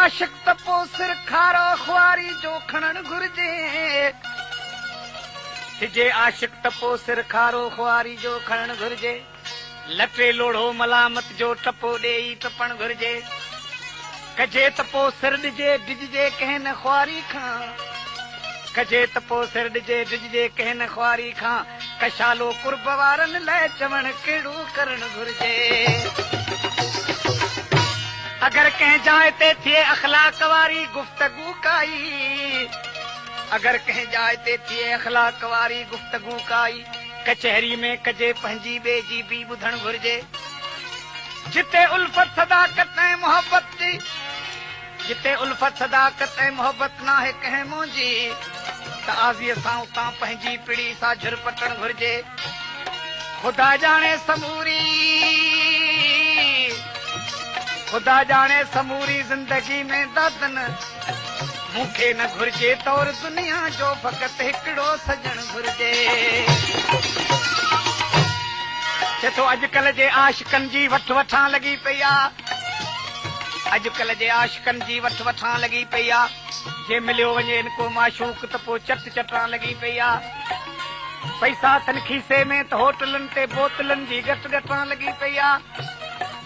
आशिक त पोइ सिर खारो खुआरी जो खणण घुर्जे जे आशिक त पोइ सिर खारो खुआरी जो खणण घुर्जे लटे लोढ़ो मलामत जो टपो ॾेई टपण घुर्जे कजे त पोइ सिर ॾिजे डिॼजे कंहिं न खुआरी खां कजे त पोइ सिर ॾिजे डिॼजे कंहिं न खुआरी खां कशालो कुर्ब वारनि लाइ चवण कहिड़ो करण घुर्जे अगर कंहिं जाइ ते थिए अखलाक वारी गुफ़्तगू काई अगर कंहिं जाइ ते थिए अखलाक वारी गुफ़्तगू काई कचहरी में कजे पंहिंजी ॿिए जी बि ॿुधण घुर्जे जिते उल्फत सदाकत ऐं मोहबत जी जिते उल्फत सदाकत ऐं मोहबत नाहे कंहिं मुंहिंजी त आज़ीअ सां उतां पंहिंजी पिड़ी सां झुरपटण घुर्जे ख़ुदा ॼाणे समूरी ज़िंदगी में दादन मूंखे न घुर्जे तौर दुनिया जो फ़क़ति हिकिड़ो सजण घुर्जे चए थो अॼुकल्ह जे आशिकनि जी वठ वठां लॻी पई आहे अॼुकल्ह जे आशिकनि जी वठ वठां लॻी पई आहे जे मिलियो वञे को माशूक त पोइ चट चटां लॻी पई आहे पैसा अथनि खीसे में त होटलनि ते बोतलनि जी घट घटां लॻी पई आहे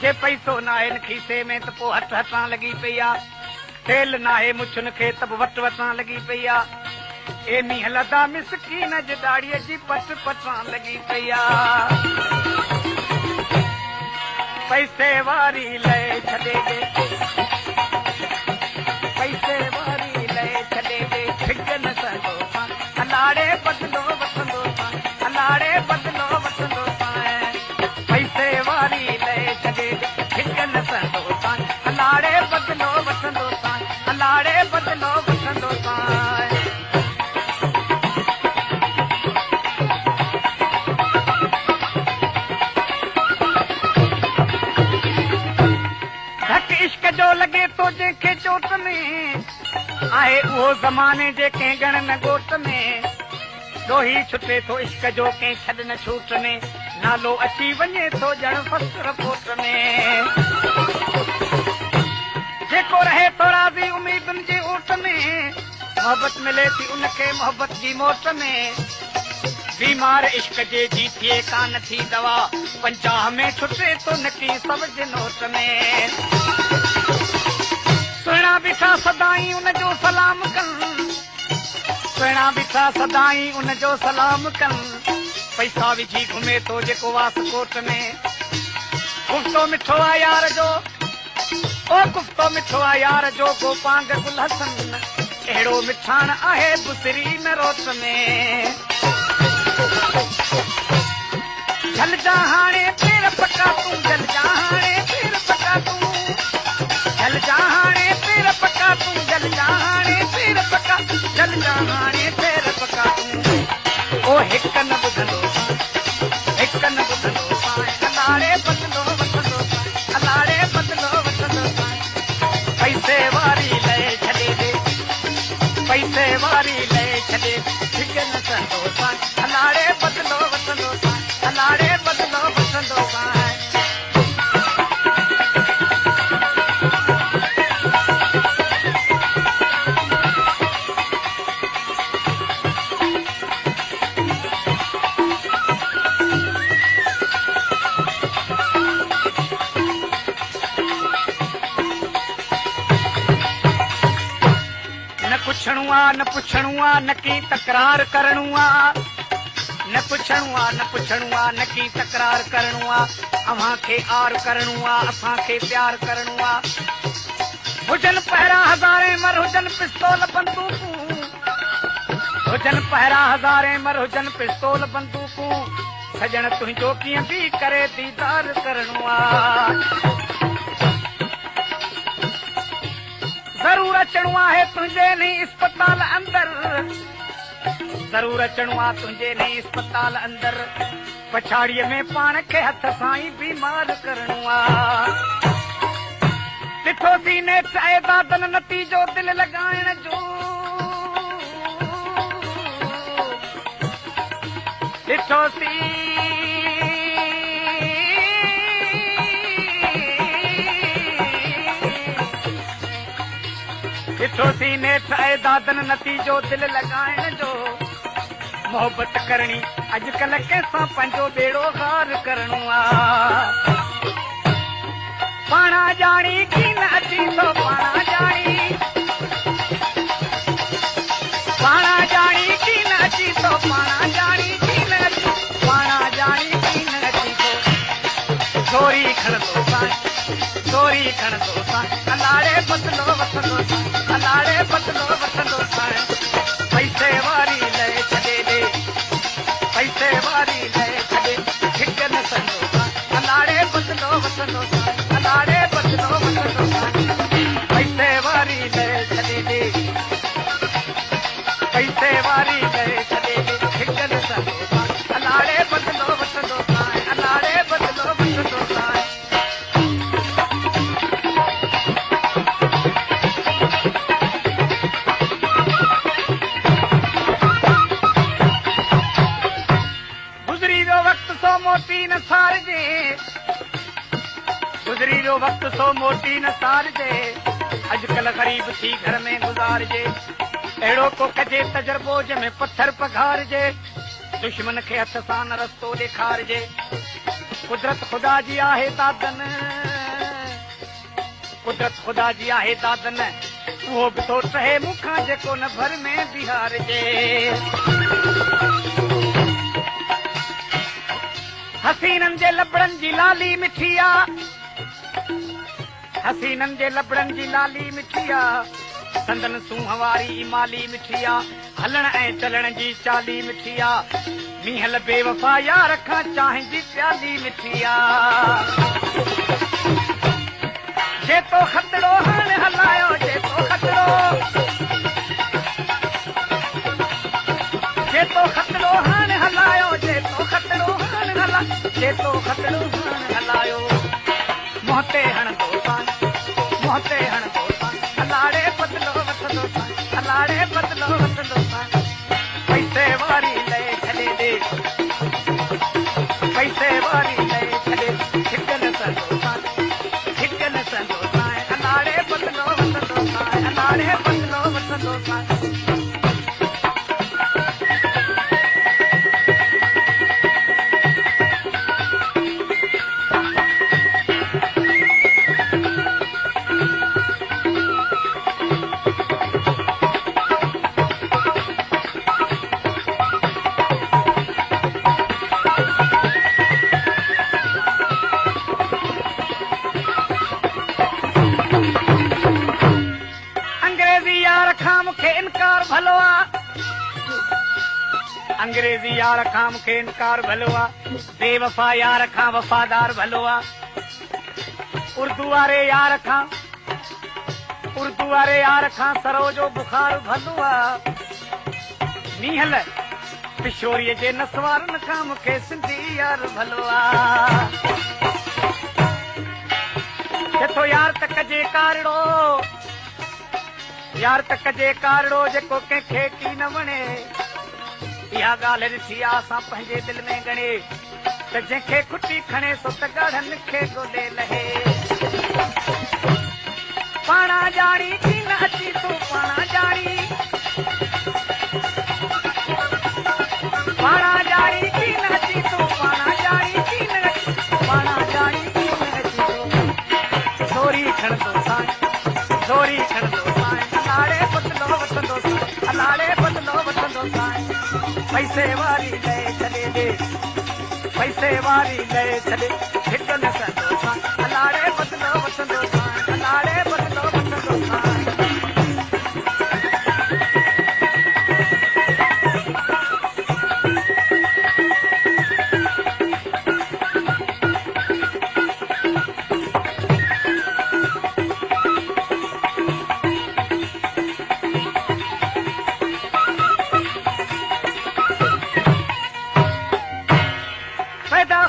जे पैसो नाहे खीसे में त पोइ हथ हथां लॻी पई आहे तेल नाहे मुछुनि खे त वट वटां लॻी पई आहे एमी हलंदा मिसकीन जे दाड़ीअ जी पट पटां लॻी पई आहे पैसे वारी लए छॾे दे पैसे वारी लए छॾे दे ठिक न सघो अलाड़े बदलो वठंदो अलाड़े बदलो वठंदो पैसे वारी लए छॾे दे ठिक न सघो अलाड़े बदलो वठंदो अलाड़े बदलो वठंदो जो लॻे थो जंहिंखे चोट में आहे उहो ज़माने जे कंहिं गण न गोट में ॾोही छुटे थो इश्क जो कंहिं छॾ न छूट में नालो अची वञे थो ॼण फस्ट रिपोर्ट में जेको रहे थो राज़ी उमीदुनि जी ऊट में मोहबत मिले थी उनखे मोहबत जी मोट में बीमार इश्क जे जी थिए कान थी दवा 50 में छुटे थो नकी सब जे नोट में सुहिणा बीठा सदाई उनजो सलाम कनि सुहिणा बीठा सदाई उनजो सलाम कनि पैसा विझी घुमे थो जेको वासकोट में गुफ़्तो मिठो आहे यार जो ओ गुफ़्तो मिठो आहे यार जो गोपांग गुल हसन अहिड़ो मिठाण आहे बुसरी न रोट में जल जा हाणे पेर पका तूं जल जा हाणे पेर पका तूं जल जा हाणे पेर पका तूं जल जा हाणे पेर पका जल जा हाणे पेर पका तूं ओ हिक न ॿुधंदो अलाड़े बदलो वठंदो अलाड़े बदलो वठंदो पैसे वारी लए छॾे दे पैसे वारी लए छॾे ठिक न सहंदो अलाड़े बदलो वठंदो अलाड़े बदलो वठंदो न पुछणो आहे न की तकरार करणो आहे न पुछणो आहे न की तकरार करणो आहे अव्हां खे आर करणो आहे असां खे प्यार करणो आहे हुजनि पहिरां हज़ारे मर हुजनि पिस्तौल बंदूकूं हुजनि पहिरां हज़ारे मर हुजनि पिस्तौल बंदूकूं सजण तुंहिंजो कीअं बि करे दीदार करणो आहे ज़रूर अचणो आहे तुंहिंजे नी अस्पताल अंदर ज़रूर अचणो आहे तुंहिंजे नी अस्पताल अंदर पछाड़ीअ में पाण खे हथ सां ई बीमार करणो आहे ॾिठो थी नेठ ऐं दादन नतीजो दिलि लॻाइण जो ॾिठो थी ॾिठो सीने ठाहे दादन नतीजो दिल लॻाइण जो मोहबत करणी अॼुकल्ह कंहिंसां पंहिंजो बेड़ो हार करणो आहे पाणा ॼाणी की न अची थो पाणा ॼाणी पाणा ॼाणी की न अची थो पाणा ॼाणी की न पाणा ॼाणी की न अची थो छोरी खणंदो साईं छोरी खणंदो साईं अलाड़े बदिलो वठंदो साईं अलाड़े बदिलो वठंदो साईं पैसे वारी लए छॾे ॾे पैसे वारी लए छॾे हिक न संदो साईं अलाड़े बदिलो वठंदो साईं अलाड़े बदिलो वठंदो साईं पैसे वारी लए छॾे ॾे पैसे वारी लए छॾे ॾे हिक न संदो साईं अलाड़े बदिलो वठंदो साईं अलाड़े बदिलो वठंदो साईं मोटी न सारजे गुज़री जो वक़्तु सो मोटी न सारजे अॼुकल्ह ग़रीब थी घर में गुज़ारिजे अहिड़ो को कजे तजुर्बो जंहिंमें पथर पघारिजे दुश्मन खे हथ सां न रस्तो ॾेखारिजे कुदरत ख़ुदा जी आहे दादन कुदरत ख़ुदा जी आहे दादन उहो बि थो टहे मूंखां जेको न भर में बिहारिजे हसीननि जे लबड़नि जी लाली मिठी आहे हसीननि जे लबड़नि जी लाली मिठी आहे संदन सूंह वारी माली मिठी आहे हलण ऐं चलण जी चाली मिठी आहे मींहल बेवफा यार खां चांहि जी प्याली मिठी आहे जेतो खतरो हाणे हलायो जेतो खतरो जेतो खतरो हाणे हलायो जेतो खतरो हाणे हलायो जेतो खतरो हाणे हलायो मोहते हणंदो साईं मोहते हणंदो साईं अलाड़े बदिलो वठंदो साईं अलाड़े बदिलो वठंदो साईं पैसे वारी लए छॾे ॾे पैसे वारी लए छॾे हिक न संदो साईं हिक न संदो साईं अलाड़े बदिलो वठंदो साईं अलाड़े बदिलो वठंदो साईं अंग्रेजी यार खां मूंखे इनकार भलो आहे बेवफा यार खां वफ़ादार भलो आहे उर्दू वारे यार खां सरो जो बुखार भलो आहे मींहल पिशोरीअ जे नसवारनि खां मूंखे सिंधी यार भलो आहे जेको यार त कजे कारड़ो यार त कजे कारड़ो जेको कंहिंखे की न वणे इहा ॻाल्हि ॾिठी आहे असां पंहिंजे दिलि में गणे त जंहिंखे खुटी खणे सो त ॻाढ़नि खे ॻोल्हे लहे पाणा ॼाणी की न अची तूं पाणा ॼाणी पाणा ॼाणी की न अची तूं पाणा ॼाणी की न पाणा ॼाणी की न अची तूं छोरी खणंदो साईं छोरी खणंदो साईं अलाड़े बदिलो वठंदो साईं अलाड़े बदिलो वठंदो साईं पैसे वारी लए छॾे ॾे पैसे वारी लए छॾे हिक न संदो साईं अलाड़े बदिलो वठंदो साईं अलाड़े बदिलो वठंदो साईं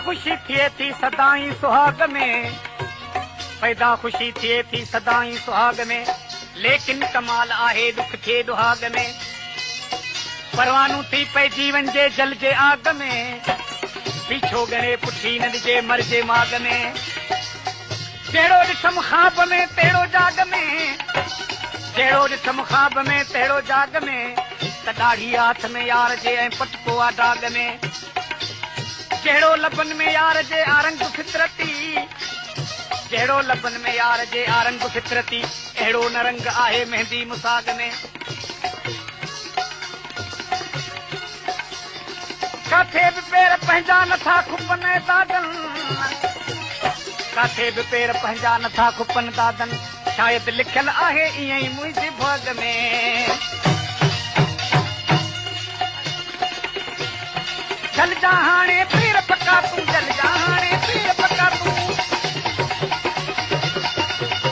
खुशी थिए थी सदाई सुहाग में पैदा खुशी थिए थी सदाई सुहाग में लेकिन कमाल आहे दुख थिए दुहाग में परवानू थी पे जीवन जे जल जे आग में पीछो गणे पुठी न ॾिजे मर जे माग में जहिड़ो ॾिठमि ख़्वाब में तहिड़ो जाग में जहिड़ो ॾिठमि ख़्वाब में तहिड़ो जाग में त ॾाढ़ी हाथ में यार जे ऐं पटको आ दाग में जहिड़ो लबनि में यार जे आरंग फितरती जहिड़ो लबनि में यार जे आरंग फितरती अहिड़ो न रंग आहे मेहंदी मुसाग में काथे बि पेर पंहिंजा नथा खुपनि दादनि काथे बि पेर पंहिंजा नथा खुपनि दादनि शायदि लिखियलु आहे ईअं ई मुंहिंजे भाग में जल जा हाणे पेर पका तूं जल जा हाणे पेर पका तूं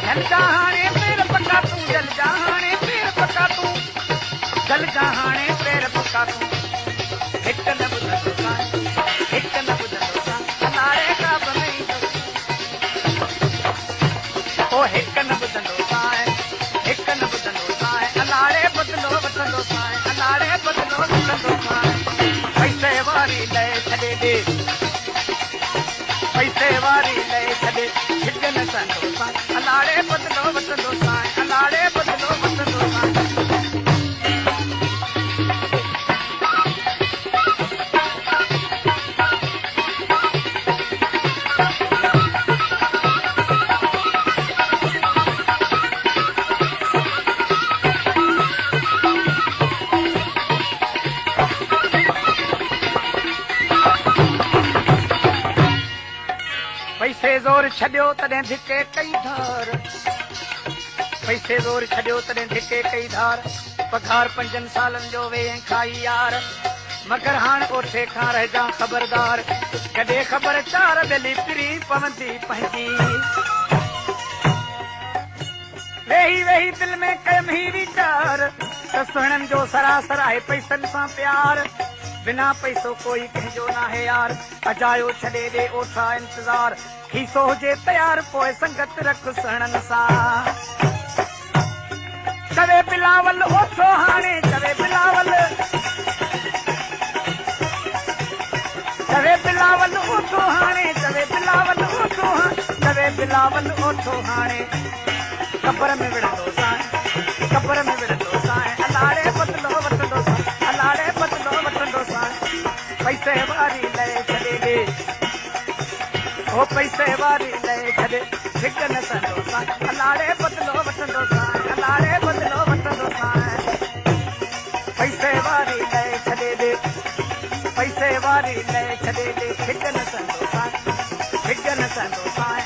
जल जा हाणे पेर पका तूं जल जा हाणे पेर पका तूं जल जा हाणे पेर पका तूं हिकु न ॿुधंदो हिकु न ॿुधंदो अलाड़े का बि ओ हिकु न ॿुधंदो हिकु न ॿुधंदो अलाड़े बदिलो वठंदो अलाड़े बदिलो वठंदो पैसे वारी लए छॾे ॾे पैसे वारी लए छॾे हिकु न कंदो अलाड़े बदिलो वठंदो अलाड़े बदिलो वठंदो पैसे ज़ोर छॾियो तॾहिं धिके कई धार पैसे ज़ोर छॾियो तॾहिं धिके कई धार पघार 5 सालनि जो वे खाई यार मगर हाणे ओठे खां रहिजां ख़बरदार कॾहिं ख़बर चार बेली पिरी पवंदी पंहिंजी वेही वेही दिलि में कयमि ही वीचार त सुहिणनि जो सरासर आहे पैसनि सां प्यार बिना पैसो कोई कंहिंजो नाहे यार अजायो छॾे ॾे ओठा इंतज़ार खीसो हुजे तयार पोइ संगत रख सुहिणनि सां चवे बिलावल ओठो हाणे चवे बिलावल चवे बिलावल ओठो हाणे चवे बिलावल ओठो चवे बिलावल ओठो हाणे कबर में विढ़ंदो साईं कबर में विढ़ंदो साईं अलाड़े बदिलो वठंदो साईं अलाड़े बदिलो वठंदो साईं पैसे वारी लए छॾे ॾे ओ पैसे वारी लए छॾे हिकु न कंदो साईं अलाड़े बदिलो वठंदो साईं अलाड़े बदिलो वठंदो साईं पैसे वारी लए छॾे ॾे पैसे वारी लए छॾे ॾे हिकु न कंदो साईं हिकु न कंदो साईं